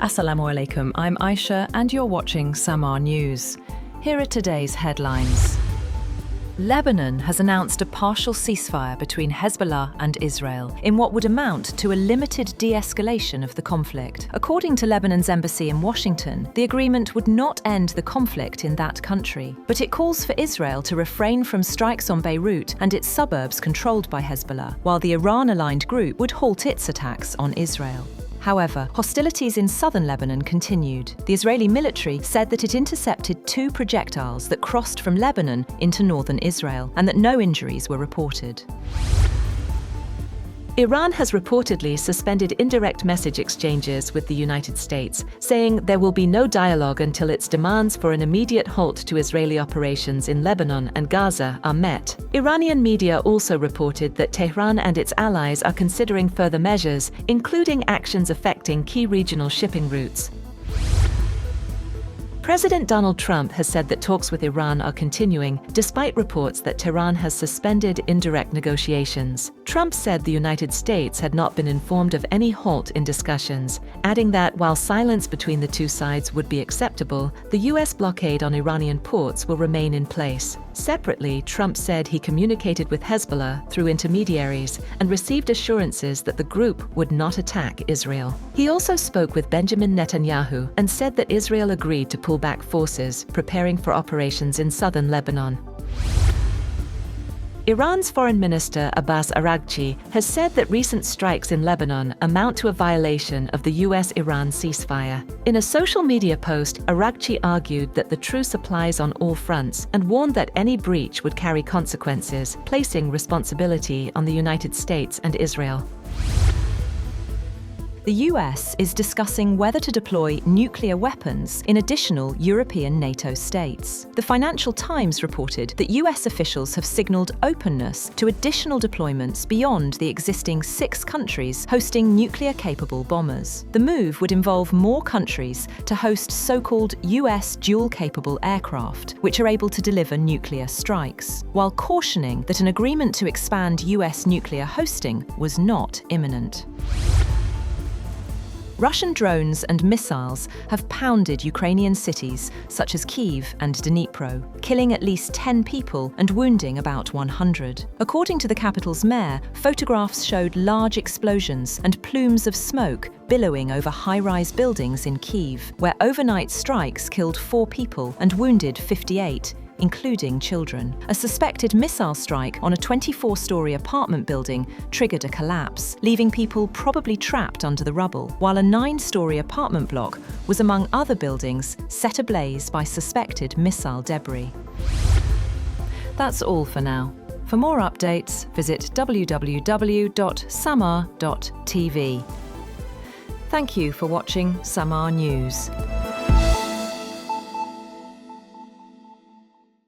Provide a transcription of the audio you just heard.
Assalamu alaikum, I'm Aisha and you're watching Samaa News. Here are today's headlines. Lebanon has announced a partial ceasefire between Hezbollah and Israel in what would amount to a limited de-escalation of the conflict. According to Lebanon's embassy in Washington, the agreement would not end the conflict in that country, but it calls for Israel to refrain from strikes on Beirut and its suburbs controlled by Hezbollah, while the Iran-aligned group would halt its attacks on Israel. However, hostilities in southern Lebanon continued. The Israeli military said that it intercepted 2 projectiles that crossed from Lebanon into northern Israel and that no injuries were reported. Iran has reportedly suspended indirect message exchanges with the United States, saying there will be no dialogue until its demands for an immediate halt to Israeli operations in Lebanon and Gaza are met. Iranian media also reported that Tehran and its allies are considering further measures, including actions affecting key regional shipping routes. President Donald Trump has said that talks with Iran are continuing, despite reports that Tehran has suspended indirect negotiations. Trump said the United States had not been informed of any halt in discussions, adding that while silence between the two sides would be acceptable, the U.S. blockade on Iranian ports will remain in place. Separately, Trump said he communicated with Hezbollah through intermediaries and received assurances that the group would not attack Israel. He also spoke with Benjamin Netanyahu and said that Israel agreed to pull back forces, preparing for operations in southern Lebanon. Iran's Foreign Minister Abbas Araghchi has said that recent strikes in Lebanon amount to a violation of the US-Iran ceasefire. In a social media post, Araghchi argued that the truce applies on all fronts and warned that any breach would carry consequences, placing responsibility on the United States and Israel. The US is discussing whether to deploy nuclear weapons in additional European NATO states. The Financial Times reported that US officials have signaled openness to additional deployments beyond the existing 6 countries hosting nuclear-capable bombers. The move would involve more countries to host so-called US dual-capable aircraft, which are able to deliver nuclear strikes, while cautioning that an agreement to expand US nuclear hosting was not imminent. Russian drones and missiles have pounded Ukrainian cities such as Kyiv and Dnipro, killing at least 10 people and wounding about 100. According to the capital's mayor, photographs showed large explosions and plumes of smoke billowing over high-rise buildings in Kyiv, where overnight strikes killed 4 people and wounded 58. Including children. A suspected missile strike on a 24-story apartment building triggered a collapse, leaving people probably trapped under the rubble, while a 9-story apartment block was among other buildings set ablaze by suspected missile debris. That's all for now. For more updates, visit www.samaa.tv. Thank you for watching Samaa News.